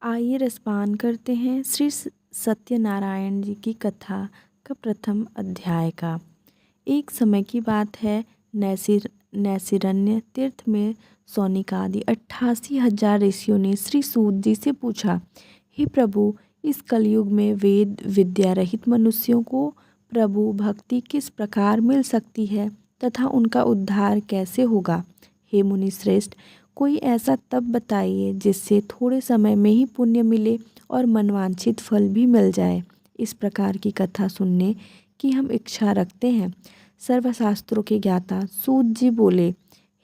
आइए रसपान करते हैं श्री सत्यनारायण जी की कथा का प्रथम अध्याय का। एक समय की बात है। नैसिरण्य तीर्थ में सौनिकादि 88,000 ऋषियों ने श्री सूत जी से पूछा, हे प्रभु, इस कलयुग में वेद विद्या रहित मनुष्यों को प्रभु भक्ति किस प्रकार मिल सकती है तथा उनका उद्धार कैसे होगा। हे मुनि श्रेष्ठ, कोई ऐसा तप बताइए जिससे थोड़े समय में ही पुण्य मिले और मनवांछित फल भी मिल जाए। इस प्रकार की कथा सुनने की हम इच्छा रखते हैं। सर्वशास्त्रों के ज्ञाता सूत जी बोले,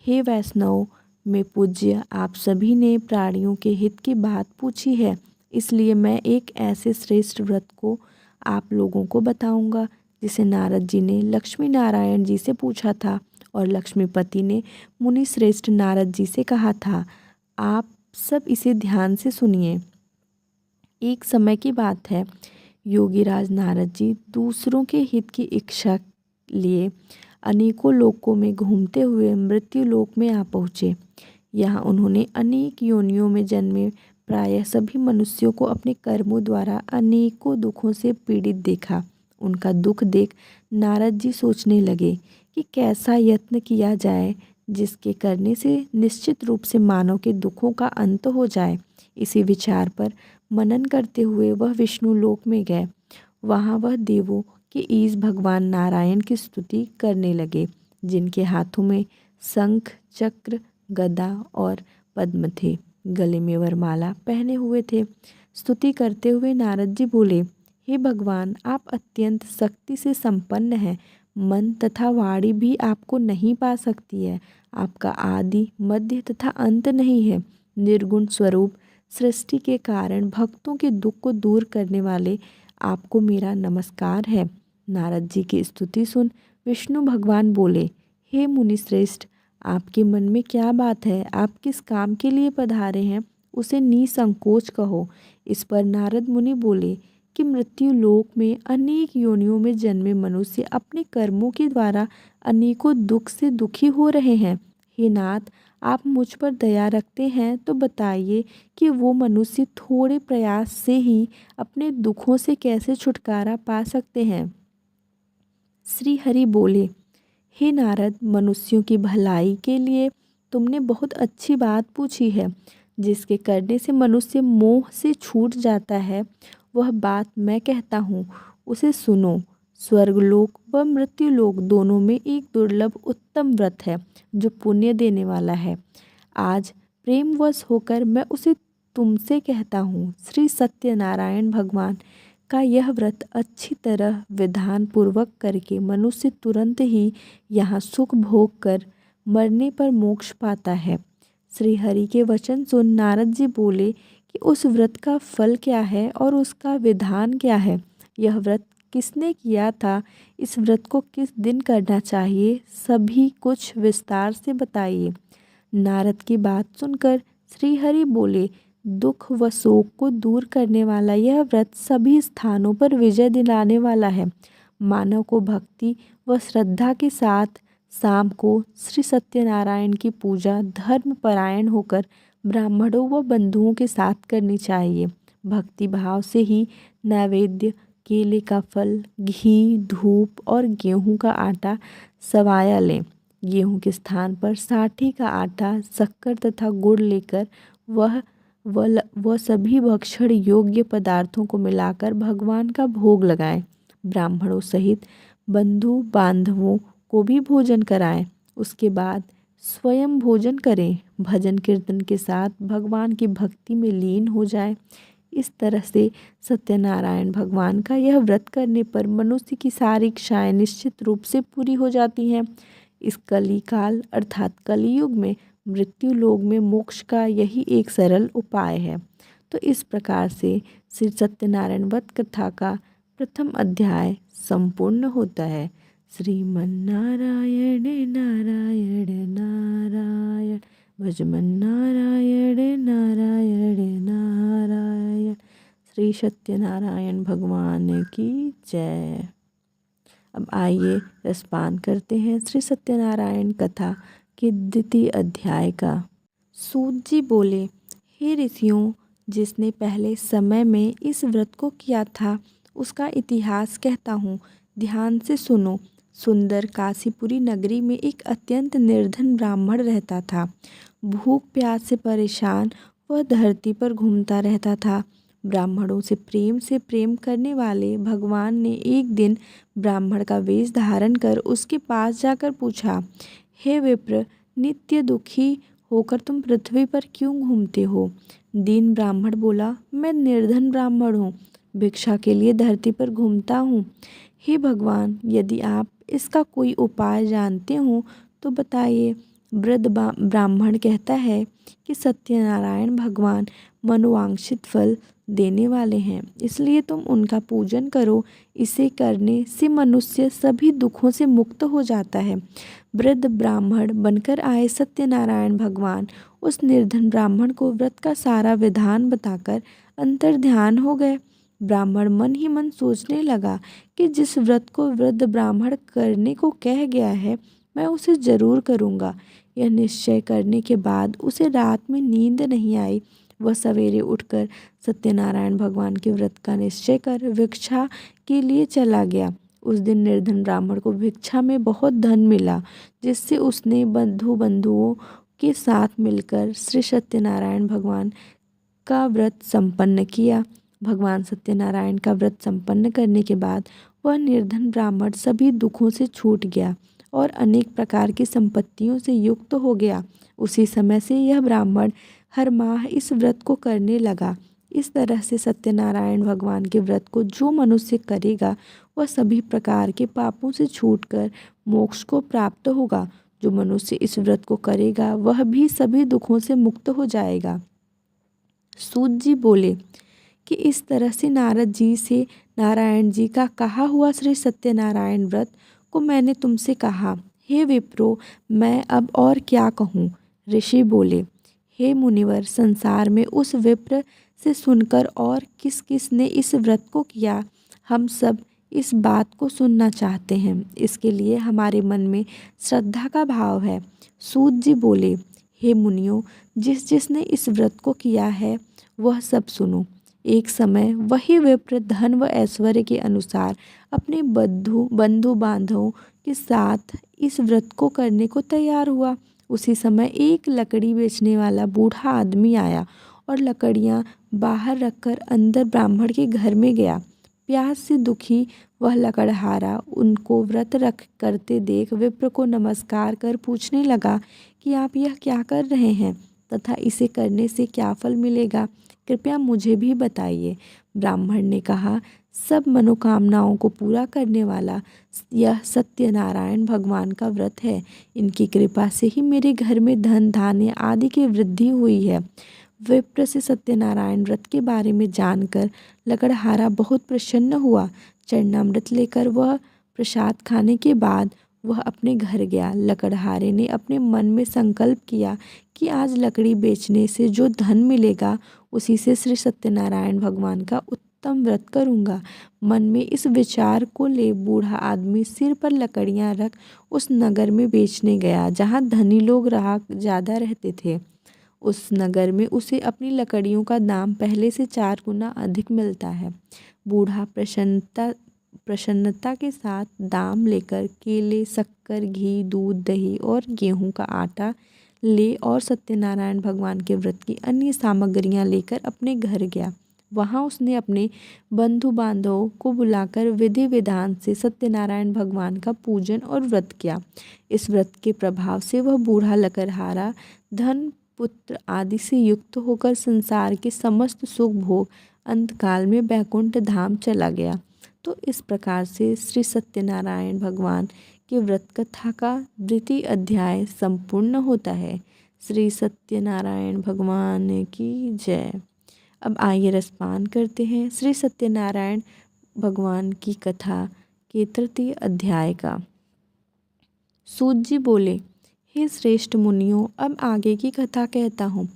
हे वैष्णव में पूज्य, आप सभी ने प्राणियों के हित की बात पूछी है, इसलिए मैं एक ऐसे श्रेष्ठ व्रत को आप लोगों को बताऊंगा जिसे नारद जी ने लक्ष्मी नारायण जी से पूछा था और लक्ष्मीपति ने मुनि श्रेष्ठ नारद जी से कहा था। आप सब इसे ध्यान से सुनिए। एक समय की बात है, योगीराज नारद जी दूसरों के हित की इच्छा लिए अनेकों लोकों में घूमते हुए मृत्यु लोक में आ पहुँचे। यहाँ उन्होंने अनेक योनियों में जन्मे प्रायः सभी मनुष्यों को अपने कर्मों द्वारा अनेकों दुखों से पीड़ित देखा। उनका दुख देख नारद जी सोचने लगे कि कैसा यत्न किया जाए जिसके करने से निश्चित रूप से मानव के दुखों का अंत हो जाए। इसी विचार पर मनन करते हुए वह विष्णु लोक में गए। वहाँ वह देवों के ईश भगवान नारायण की स्तुति करने लगे, जिनके हाथों में शंख चक्र गदा और पद्म थे, गले में वरमाला पहने हुए थे। स्तुति करते हुए नारद जी बोले, हे भगवान, आप अत्यंत शक्ति से संपन्न हैं। मन तथा वाणी भी आपको नहीं पा सकती है। आपका आदि मध्य तथा अंत नहीं है। निर्गुण स्वरूप सृष्टि के कारण भक्तों के दुख को दूर करने वाले आपको मेरा नमस्कार है। नारद जी की स्तुति सुन विष्णु भगवान बोले, हे मुनि श्रेष्ठ, आपके मन में क्या बात है? आप किस काम के लिए पधारे हैं, उसे निसंकोच कहो। इस पर नारद मुनि बोले कि मृत्यु लोक में अनेक योनियों में जन्मे मनुष्य अपने कर्मों के द्वारा अनेकों दुख से दुखी हो रहे हैं। हे नाथ, आप मुझ पर दया रखते हैं तो बताइए कि वो मनुष्य थोड़े प्रयास से ही अपने दुखों से कैसे छुटकारा पा सकते हैं। श्री हरि बोले, हे नारद, मनुष्यों की भलाई के लिए तुमने बहुत अच्छी बात पूछी है। जिसके करने से मनुष्य मोह से छूट जाता है, वह बात मैं कहता हूँ, उसे सुनो। स्वर्गलोक व मृत्युलोक दोनों में एक दुर्लभ उत्तम व्रत है जो पुण्य देने वाला है। आज प्रेमवश होकर मैं उसे तुमसे कहता हूँ। श्री सत्यनारायण भगवान का यह व्रत अच्छी तरह विधान पूर्वक करके मनुष्य तुरंत ही यहाँ सुख भोग कर मरने पर मोक्ष पाता है। श्री हरि के वचन सुन नारद जी बोले कि उस व्रत का फल क्या है और उसका विधान क्या है। यह व्रत किसने किया था, इस व्रत को किस दिन करना चाहिए, सभी कुछ विस्तार से बताइए। नारद की बात सुनकर श्री हरि बोले, दुख व शोक को दूर करने वाला यह व्रत सभी स्थानों पर विजय दिलाने वाला है। मानव को भक्ति व श्रद्धा के साथ शाम को श्री सत्यनारायण की पूजा धर्म परायण होकर ब्राह्मणों व बंधुओं के साथ करनी चाहिए। भक्ति भाव से ही नैवेद्य, केले का फल, घी, धूप और गेहूं का आटा सवाया लें। गेहूं के स्थान पर साठी का आटा, शक्कर तथा गुड़ लेकर वह सभी भक्षण योग्य पदार्थों को मिलाकर भगवान का भोग लगाएं। ब्राह्मणों सहित बंधु बांधवों को भी भोजन कराएं। उसके बाद स्वयं भोजन करें। भजन कीर्तन के साथ भगवान की भक्ति में लीन हो जाएं। इस तरह से सत्यनारायण भगवान का यह व्रत करने पर मनुष्य की सारी इच्छाएं निश्चित रूप से पूरी हो जाती हैं। इस कलिकाल अर्थात कलियुग में मृत्यु लोक में मोक्ष का यही एक सरल उपाय है। तो इस प्रकार से श्री सत्यनारायण व्रत कथा का प्रथम अध्याय संपूर्ण होता है। श्रीमन्नारायण नारायण नारायण, भजमन नारायण नारायण नारायण। श्री सत्यनारायण भगवान की जय। अब आइए रसपान करते हैं श्री सत्यनारायण कथा के द्वितीय अध्याय का। सूत जी बोले, हे ऋषियों, जिसने पहले समय में इस व्रत को किया था उसका इतिहास कहता हूँ, ध्यान से सुनो। सुंदर काशीपुरी नगरी में एक अत्यंत निर्धन ब्राह्मण रहता था। भूख प्यास से परेशान वह धरती पर घूमता रहता था। ब्राह्मणों से प्रेम करने वाले भगवान ने एक दिन ब्राह्मण का वेश धारण कर उसके पास जाकर पूछा, हे विप्र, नित्य दुखी होकर तुम पृथ्वी पर क्यों घूमते हो? दीन ब्राह्मण बोला, मैं निर्धन ब्राह्मण हूँ, भिक्षा के लिए धरती पर घूमता हूँ। हे भगवान, यदि आप इसका कोई उपाय जानते हो तो बताइए। वृद्ध ब्राह्मण कहता है कि सत्यनारायण भगवान मनोवांछित फल देने वाले हैं, इसलिए तुम उनका पूजन करो। इसे करने से मनुष्य सभी दुखों से मुक्त हो जाता है। वृद्ध ब्राह्मण बनकर आए सत्यनारायण भगवान उस निर्धन ब्राह्मण को व्रत का सारा विधान बताकर अंतर्ध्यान हो गए। ब्राह्मण मन ही मन सोचने लगा कि जिस व्रत को वृद्ध ब्राह्मण करने को कह गया है, मैं उसे जरूर करूँगा। यह निश्चय करने के बाद उसे रात में नींद नहीं आई। वह सवेरे उठकर सत्यनारायण भगवान के व्रत का निश्चय कर भिक्षा के लिए चला गया। उस दिन निर्धन ब्राह्मण को भिक्षा में बहुत धन मिला, जिससे उसने बंधुओं के साथ मिलकर श्री सत्यनारायण भगवान का व्रत संपन्न किया। भगवान सत्यनारायण का व्रत संपन्न करने के बाद वह निर्धन ब्राह्मण सभी दुखों से छूट गया और अनेक प्रकार की संपत्तियों से युक्त हो गया। उसी समय से यह ब्राह्मण हर माह इस व्रत को करने लगा। इस तरह से सत्यनारायण भगवान के व्रत को जो मनुष्य करेगा वह सभी प्रकार के पापों से छूटकर मोक्ष को प्राप्त होगा। जो मनुष्य इस व्रत को करेगा वह भी सभी दुखों से मुक्त हो जाएगा। सूत जी बोले कि इस तरह से नारद जी से नारायण जी का कहा हुआ श्री सत्यनारायण व्रत को मैंने तुमसे कहा। हे विप्रो, मैं अब और क्या कहूँ? ऋषि बोले, हे मुनिवर, संसार में उस विप्र से सुनकर और किस किस ने इस व्रत को किया, हम सब इस बात को सुनना चाहते हैं। इसके लिए हमारे मन में श्रद्धा का भाव है। सूत जी बोले, हे मुनियों, जिसने इस व्रत को किया है वह सब सुनो। एक समय वही विप्र धन व ऐश्वर्य के अनुसार अपने बंधु बांधवों के साथ इस व्रत को करने को तैयार हुआ। उसी समय एक लकड़ी बेचने वाला बूढ़ा आदमी आया और लकड़ियां बाहर रखकर अंदर ब्राह्मण के घर में गया। प्यास से दुखी वह लकड़हारा उनको व्रत रख करते देख विप्र को नमस्कार कर पूछने लगा कि आप यह क्या कर रहे हैं तथा इसे करने से क्या फल मिलेगा, कृपया मुझे भी बताइए। ब्राह्मण ने कहा, सब मनोकामनाओं को पूरा करने वाला यह सत्यनारायण भगवान का व्रत है। इनकी कृपा से ही मेरे घर में धन धान्य आदि की वृद्धि हुई है। विप्र से सत्यनारायण व्रत के बारे में जानकर लकड़हारा बहुत प्रसन्न हुआ। चरणामृत लेकर वह प्रसाद खाने के बाद वह अपने घर गया। लकड़हारे ने अपने मन में संकल्प किया कि आज लकड़ी बेचने से जो धन मिलेगा उसी से श्री सत्यनारायण भगवान का उत्तम व्रत करूँगा। मन में इस विचार को ले बूढ़ा आदमी सिर पर लकड़ियाँ रख उस नगर में बेचने गया जहाँ धनी लोग ज़्यादा रहते थे। उस नगर में उसे अपनी लकड़ियों का दाम पहले से 4 गुना अधिक मिलता है। बूढ़ा प्रसन्नता के साथ दाम लेकर केले, शक्कर, घी, दूध, दही और गेहूं का आटा ले और सत्यनारायण भगवान के व्रत की अन्य सामग्रियां लेकर अपने घर गया। वहां उसने अपने बंधु बांधवों को बुलाकर विधि विधान से सत्यनारायण भगवान का पूजन और व्रत किया। इस व्रत के प्रभाव से वह बूढ़ा लकड़हारा धन, पुत्र आदि से युक्त होकर संसार के समस्त सुख भोग अंतकाल में बैकुंठ धाम चला गया। तो इस प्रकार से श्री सत्यनारायण भगवान के व्रत कथा का 2वां अध्याय संपूर्ण होता है। श्री सत्यनारायण भगवान की जय। अब आइए रसपान करते हैं श्री सत्यनारायण भगवान की कथा के 3 अध्याय का। सूत जी बोले, हे श्रेष्ठ मुनियों, अब आगे की कथा कहता हूँ।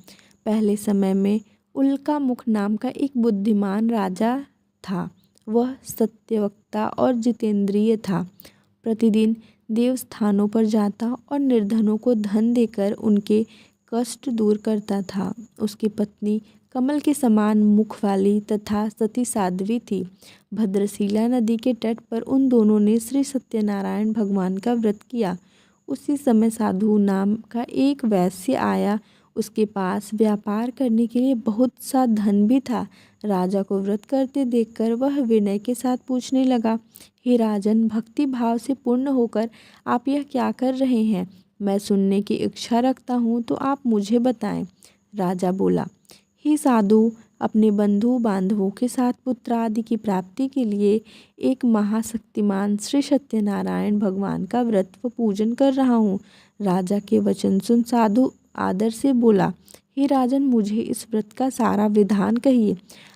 पहले समय में उल्का मुख नाम का एक बुद्धिमान राजा था। वह सत्यवक्ता और जितेंद्रिय था। प्रतिदिन देवस्थानों पर जाता और निर्धनों को धन देकर उनके कष्ट दूर करता था। उसकी पत्नी कमल के समान मुख वाली तथा सती साध्वी थी। भद्रशिला नदी के तट पर उन दोनों ने श्री सत्यनारायण भगवान का व्रत किया। उसी समय साधु नाम का एक वैश्य आया। उसके पास व्यापार करने के लिए बहुत सा धन भी था। राजा को व्रत करते देखकर वह विनय के साथ पूछने लगा, हे राजन, भक्ति भाव से पूर्ण होकर आप यह क्या कर रहे हैं? मैं सुनने की इच्छा रखता हूँ, तो आप मुझे बताएं। राजा बोला, हे साधु, अपने बंधु बांधवों के साथ पुत्र आदि की प्राप्ति के लिए एक महाशक्तिमान श्री सत्यनारायण भगवान का व्रत व पूजन कर रहा हूँ। राजा के वचन सुन साधु आदर से बोला, हे राजन, मुझे इस व्रत का सारा विधान कहिए।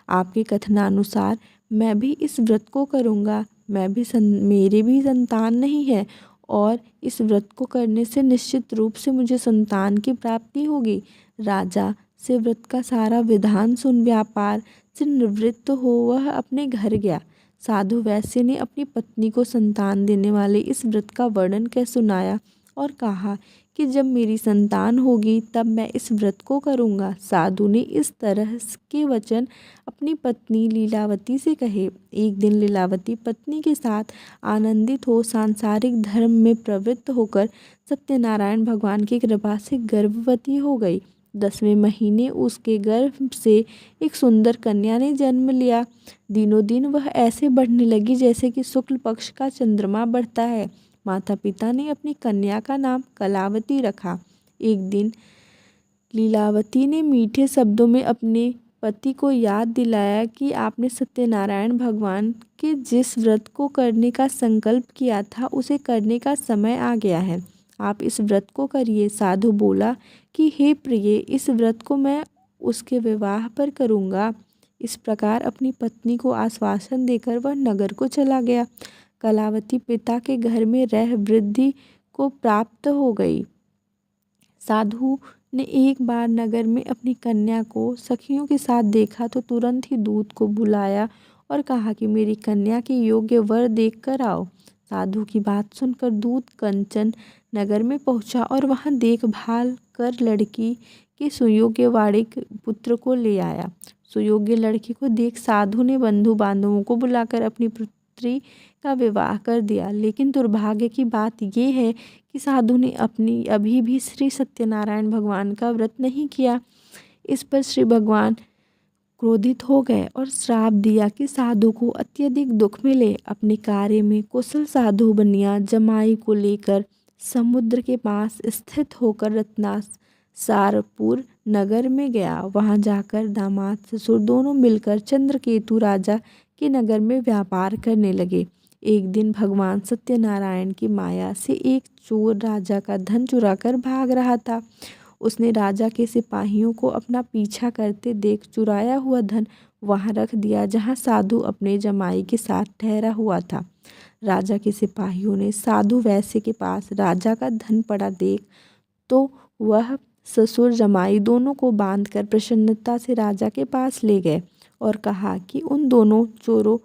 आपके कथनानुसार मैं भी इस व्रत को करूँगा। मेरे भी संतान नहीं है और इस व्रत को करने से निश्चित रूप से मुझे संतान की प्राप्ति होगी। राजा से व्रत का सारा विधान सुन व्यापार से निवृत्त हो वह अपने घर गया। साधु वैश्य ने अपनी पत्नी को संतान देने वाले इस व्रत का वर्णन कर सुनाया और कहा कि जब मेरी संतान होगी तब मैं इस व्रत को करूँगा। साधु ने इस तरह के वचन अपनी पत्नी लीलावती से कहे। एक दिन लीलावती पत्नी के साथ आनंदित हो सांसारिक धर्म में प्रवृत्त होकर सत्यनारायण भगवान की कृपा से गर्भवती हो गई। 10वें महीने उसके गर्भ से एक सुंदर कन्या ने जन्म लिया। दिनों दिन वह ऐसे बढ़ने लगी जैसे कि शुक्ल पक्ष का चंद्रमा बढ़ता है। माता पिता ने अपनी कन्या का नाम कलावती रखा। एक दिन लीलावती ने मीठे शब्दों में अपने पति को याद दिलाया कि आपने सत्यनारायण भगवान के जिस व्रत को करने का संकल्प किया था उसे करने का समय आ गया है। आप इस व्रत को करिए। साधु बोला कि हे प्रिय, इस व्रत को मैं उसके विवाह पर करूँगा। इस प्रकार अपनी पत्नी को आश्वासन देकर वह नगर को चला गया। कलावती पिता के घर में रह वृद्धि को प्राप्त हो गई। साधु ने एक बार नगर में अपनी कन्या को सखियों के साथ देखा तो तुरंत ही दूत को बुलाया और कहा कि मेरी कन्या के योग्य वर देख कर आओ। साधु की बात सुनकर दूत कंचन नगर में पहुंचा और वहां देखभाल कर लड़की के सुयोग्य वाड़िक पुत्र को ले आया। सुयोग्य लड़की को देख साधु ने बंधु बांधवों को बुलाकर अपनी पुत्री का विवाह कर दिया। लेकिन दुर्भाग्य की बात ये है कि साधु ने अभी भी श्री सत्यनारायण भगवान का व्रत नहीं किया। इस पर श्री भगवान क्रोधित हो गए और श्राप दिया कि साधु को अत्यधिक दुख मिले। अपने कार्य में कुशल साधु बनिया जमाई को लेकर समुद्र के पास स्थित होकर रत्नासारपुर नगर में गया। वहां जाकर दामाद ससुर दोनों मिलकर चंद्रकेतु राजा के नगर में व्यापार करने लगे। एक दिन भगवान सत्यनारायण की माया से एक चोर राजा का धन चुराकर भाग रहा था। उसने राजा के सिपाहियों को अपना पीछा करते देख चुराया हुआ धन वहां रख दिया जहां साधु अपने जमाई के साथ ठहरा हुआ था। राजा के सिपाहियों ने साधु वैश्य के पास राजा का धन पड़ा देख तो वह ससुर जमाई दोनों को बांधकर प्रसन्नता से राजा के पास ले गए और कहा कि उन दोनों चोरों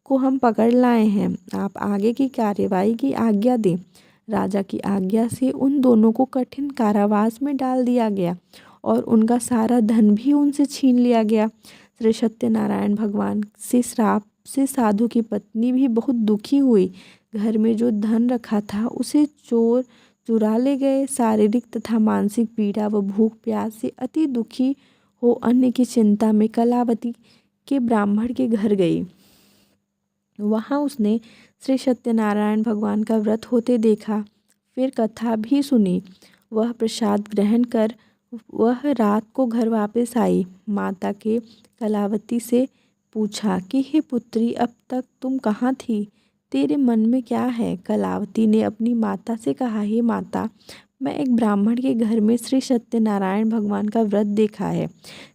को हम पकड़ लाए हैं, आप आगे की कार्यवाही की आज्ञा दें। राजा की आज्ञा से उन दोनों को कठिन कारावास में डाल दिया गया और उनका सारा धन भी उनसे छीन लिया गया। श्री सत्यनारायण भगवान से श्राप से साधु की पत्नी भी बहुत दुखी हुई। घर में जो धन रखा था उसे चोर चुरा ले गए। शारीरिक तथा मानसिक पीड़ा व भूख प्यास से अति दुखी हो अन्न की चिंता में कलावती के ब्राह्मण के घर गई। वहाँ उसने श्री सत्यनारायण भगवान का व्रत होते देखा, फिर कथा भी सुनी। वह प्रसाद ग्रहण कर वह रात को घर वापस आई। माता के कलावती से पूछा कि हे पुत्री, अब तक तुम कहाँ थी? तेरे मन में क्या है? कलावती ने अपनी माता से कहा, हे माता, मैं एक ब्राह्मण के घर में श्री सत्यनारायण भगवान का व्रत देखा है।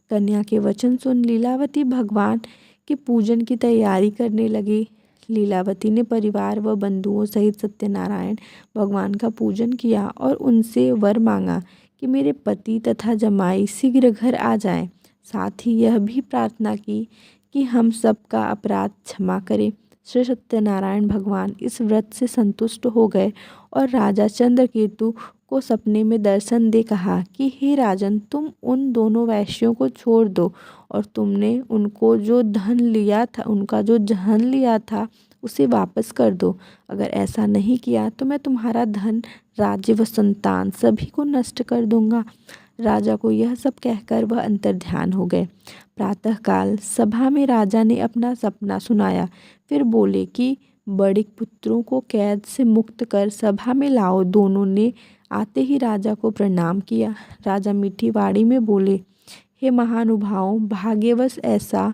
कन्या के वचन सुन लीलावती भगवान के पूजन की तैयारी करने लगी। लीलावती ने परिवार व बंधुओं सहित सत्यनारायण भगवान का पूजन किया और उनसे वर मांगा कि मेरे पति तथा जमाई शीघ्र घर आ जाएं। साथ ही यह भी प्रार्थना की कि हम सबका अपराध क्षमा करें। श्री सत्यनारायण भगवान इस व्रत से संतुष्ट हो गए और राजा चंद्रकेतु को सपने में दर्शन दे कहा कि हे राजन, तुम उन दोनों वैश्यों को छोड़ दो और तुमने उनका जो धन लिया था उसे वापस कर दो। अगर ऐसा नहीं किया तो मैं तुम्हारा धन, राज्य व संतान सभी को नष्ट कर दूंगा। राजा को यह सब कहकर वह अंतर्ध्यान हो गए। प्रातःकाल सभा में राजा ने अपना सपना सुनाया। फिर बोले कि बड़े पुत्रों को कैद से मुक्त कर सभा में लाओ। दोनों ने आते ही राजा को प्रणाम किया। राजा मीठी वाणी में बोले, हे महानुभावों, भाग्यवश ऐसा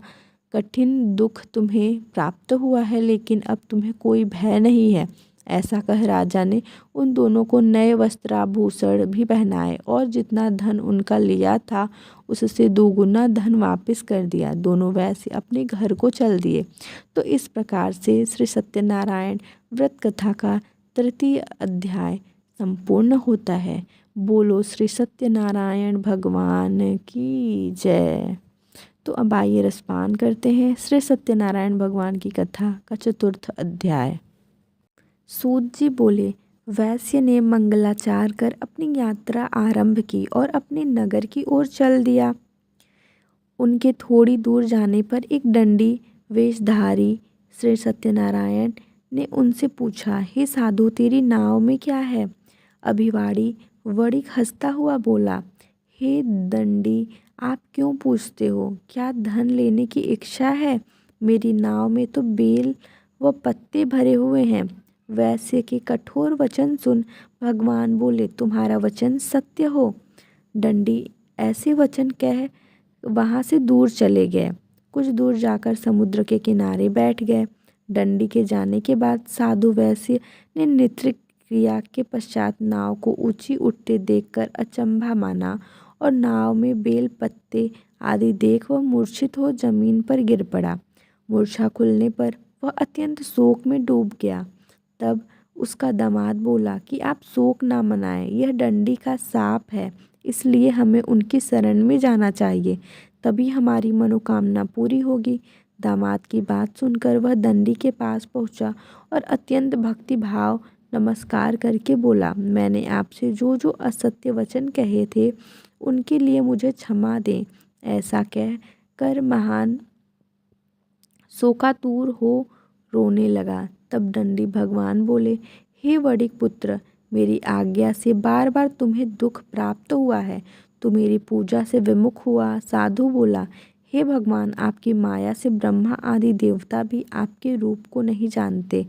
कठिन दुख तुम्हें प्राप्त हुआ है, लेकिन अब तुम्हें कोई भय नहीं है। ऐसा कह राजा ने उन दोनों को नए वस्त्राभूषण भी पहनाए और जितना धन उनका लिया था उससे दोगुना धन वापस कर दिया। दोनों वैसे अपने घर को चल दिए। तो इस प्रकार से श्री सत्यनारायण व्रत कथा का तृतीय अध्याय संपूर्ण होता है। बोलो श्री सत्यनारायण भगवान की जय। तो अब आइए रसपान करते हैं श्री सत्यनारायण भगवान की कथा का चतुर्थ अध्याय। सूत जी बोले, वैश्य ने मंगलाचार कर अपनी यात्रा आरंभ की और अपने नगर की ओर चल दिया। उनके थोड़ी दूर जाने पर एक दंडी वेशधारी श्री सत्यनारायण ने उनसे पूछा, हे साधु, तेरी नाव में क्या है? अभिवाड़ी वणिक हंसता हुआ बोला, हे दंडी, आप क्यों पूछते हो? क्या धन लेने की इच्छा है? मेरी नाव में तो बेल व पत्ते भरे हुए हैं। वैश्य के कठोर वचन सुन भगवान बोले, तुम्हारा वचन सत्य हो। दंडी ऐसे वचन कह वहाँ से दूर चले गए। कुछ दूर जाकर समुद्र के किनारे बैठ गए। दंडी के जाने के बाद साधु वैश्य ने नेत्र क्रिया के पश्चात नाव को ऊंची उठते देखकर अचंभा माना और नाव में बेल पत्ते आदि देख वह मूर्छित हो जमीन पर गिर पड़ा। मूर्छा खुलने पर वह अत्यंत शोक में डूब गया। तब उसका दामाद बोला कि आप शोक ना मनाएं, यह दंडी का शाप है, इसलिए हमें उनकी शरण में जाना चाहिए, तभी हमारी मनोकामना पूरी होगी। दामाद की बात सुनकर वह दंडी के पास पहुंचा और अत्यंत भक्ति भाव नमस्कार करके बोला, मैंने आपसे जो जो असत्य वचन कहे थे उनके लिए मुझे क्षमा दें। ऐसा कह कर महान शोकातुर हो रोने लगा। तब दंडी भगवान बोले, हे वणिक पुत्र, मेरी आज्ञा से बार बार तुम्हें दुख प्राप्त हुआ है, तो मेरी पूजा से विमुख हुआ। साधु बोला, हे भगवान, आपकी माया से ब्रह्मा आदि देवता भी आपके रूप को नहीं जानते,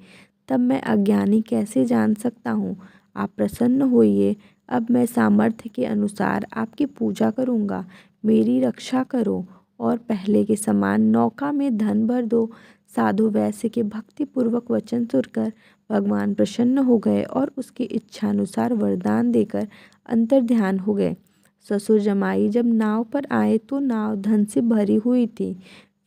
तब मैं अज्ञानी कैसे जान सकता हूँ? आप प्रसन्न होइए, अब मैं सामर्थ्य के अनुसार आपकी पूजा करूँगा। मेरी रक्षा करो और पहले के समान नौका में धन भर दो। साधु वैश्य के भक्तिपूर्वक वचन सुनकर भगवान प्रसन्न हो गए और उसकी इच्छानुसार वरदान देकर अंतर्ध्यान हो गए। ससुर जमाई जब नाव पर आए तो नाव धन से भरी हुई थी।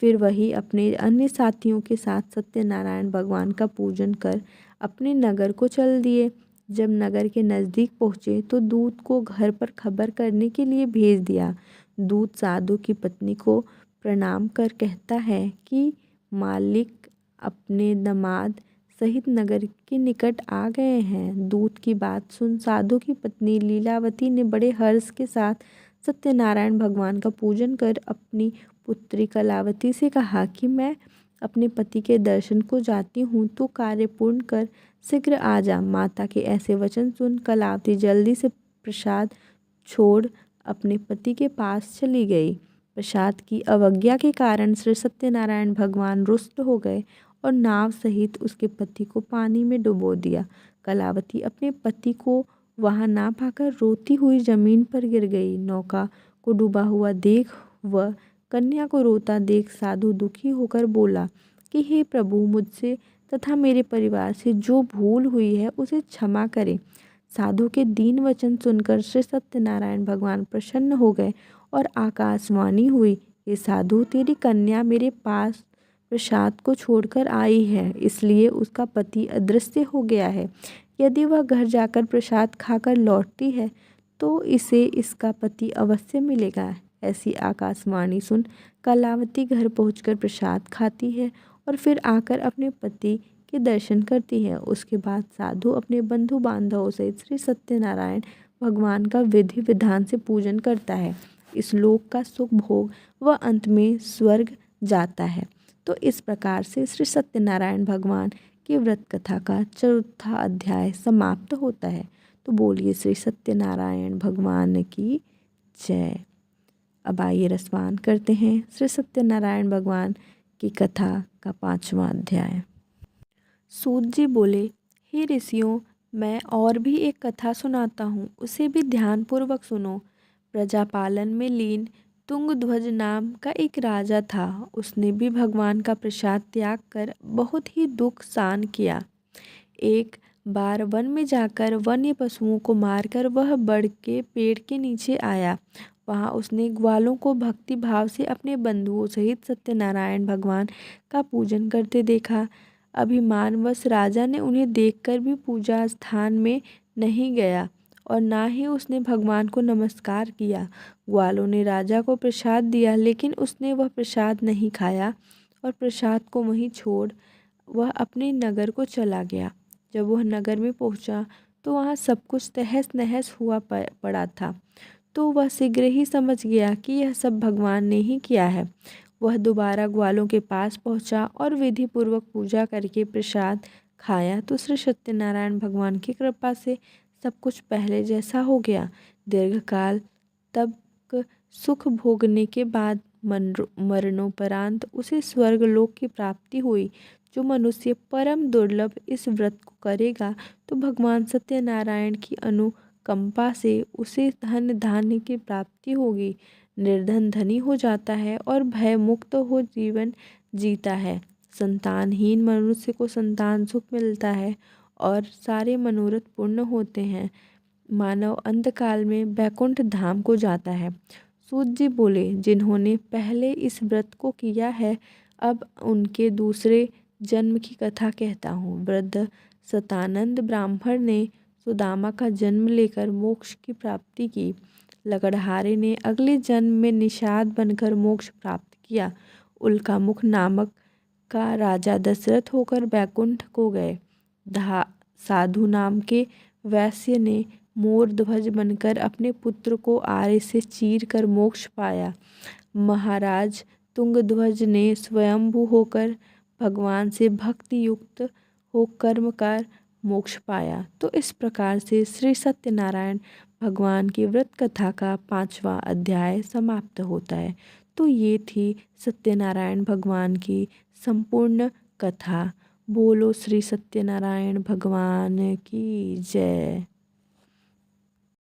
फिर वही अपने अन्य साथियों के साथ सत्यनारायण भगवान का पूजन कर अपने नगर को चल दिए। जब नगर के नज़दीक पहुँचे तो दूत को घर पर खबर करने के लिए भेज दिया। दूत साधु की पत्नी को प्रणाम कर कहता है कि मालिक अपने दामाद सहित नगर के निकट आ गए हैं। दूत की बात सुन साधु की पत्नी लीलावती ने बड़े हर्ष के साथ सत्यनारायण भगवान का पूजन कर अपनी पुत्री कलावती से कहा कि मैं अपने पति के दर्शन को जाती हूँ, तो कार्य पूर्ण कर शीघ्र आ जा। माता के ऐसे वचन सुन कलावती जल्दी से प्रसाद छोड़ अपने पति के पास चली गई। प्रसाद की अवज्ञा के कारण श्री सत्यनारायण भगवान रुष्ट हो गए और नाव सहित उसके पति को पानी में डुबो दिया। कलावती अपने पति को वहां ना पाकर रोती हुई जमीन पर गिर गई। नौका को डूबा हुआ देख व कन्या को रोता देख साधु दुखी होकर बोला कि हे प्रभु, मुझसे तथा मेरे परिवार से जो भूल हुई है उसे क्षमा करें। साधु के दीन वचन सुनकर श्री सत्यनारायण भगवान प्रसन्न हो गए और आकाशवाणी हुई, हे साधु, तेरी कन्या मेरे पास प्रसाद को छोड़कर आई है, इसलिए उसका पति अदृश्य हो गया है। यदि वह घर जाकर प्रसाद खाकर लौटती है तो इसे इसका पति अवश्य मिलेगा। ऐसी आकाशवाणी सुन कलावती घर पहुंचकर प्रसाद खाती है और फिर आकर अपने पति के दर्शन करती है। उसके बाद साधु अपने बंधु बांधवों सहित श्री सत्यनारायण भगवान का विधि विधान से पूजन करता है, इस लोक का सुख भोग व अंत में स्वर्ग जाता है। तो इस प्रकार से श्री सत्यनारायण भगवान की व्रत कथा का चौथा अध्याय समाप्त होता है। तो बोलिए श्री सत्यनारायण भगवान की जय। अब आइए रसपान करते हैं श्री सत्यनारायण भगवान की कथा का 5वां अध्याय। सूत जी बोले, हे ऋषियों, मैं और भी एक कथा सुनाता हूँ, उसे भी ध्यानपूर्वक सुनो। प्रजापालन में लीन तुंगध्वज नाम का एक राजा था। उसने भी भगवान का प्रसाद त्याग कर बहुत ही दुख सहन किया। एक बार वन में जाकर वन्य पशुओं को मारकर वह बड़ के पेड़ के नीचे आया। वहाँ उसने ग्वालों को भक्ति भाव से अपने बंधुओं सहित सत्यनारायण भगवान का पूजन करते देखा। अभिमानवश राजा ने उन्हें देखकर भी पूजा स्थान में नहीं गया और ना ही उसने भगवान को नमस्कार किया। ग्वालों ने राजा को प्रसाद दिया, लेकिन उसने वह प्रसाद नहीं खाया और प्रसाद को वहीं छोड़ वह अपने नगर को चला गया। जब वह नगर में पहुंचा तो वहाँ सब कुछ तहस नहस हुआ पड़ा था। तो वह शीघ्र ही समझ गया कि यह सब भगवान ने ही किया है। वह दोबारा ग्वालों के पास पहुंचा और विधि पूर्वक पूजा करके प्रसाद खाया तो श्री सत्यनारायण भगवान की कृपा से सब कुछ पहले जैसा हो गया। दीर्घकाल तक सुख भोगने के बाद मरणोपरांत उसे स्वर्गलोक की प्राप्ति हुई। जो मनुष्य परम दुर्लभ इस व्रत को करेगा तो भगवान सत्यनारायण की अनुकंपा से उसे धन धान्य की प्राप्ति होगी। निर्धन धनी हो जाता है और भय मुक्त हो जीवन जीता है। संतानहीन मनुष्य को संतान सुख मिलता है और सारे मनोरथ पूर्ण होते हैं। मानव अंतकाल में वैकुंठ धाम को जाता है। सूत जी बोले, जिन्होंने पहले इस व्रत को किया है, अब उनके दूसरे जन्म की कथा कहता हूँ। वृद्ध सतानंद ब्राह्मण ने सुदामा का जन्म लेकर मोक्ष की प्राप्ति की। लकड़हारे ने अगले जन्म में निषाद बनकर मोक्ष प्राप्त किया। उल्कामुख नामक का राजा दशरथ होकर वैकुंठ को गए। साधु नाम के वैश्य ने मोर ध्वज बनकर अपने पुत्र को आरे से चीर कर मोक्ष पाया। महाराज तुंगध्वज ने स्वयंभू होकर भगवान से भक्ति युक्त हो कर्म कर मोक्ष पाया। तो इस प्रकार से श्री सत्यनारायण भगवान की व्रत कथा का 5वां अध्याय समाप्त होता है। तो ये थी सत्यनारायण भगवान की संपूर्ण कथा। बोलो श्री सत्यनारायण भगवान की जय।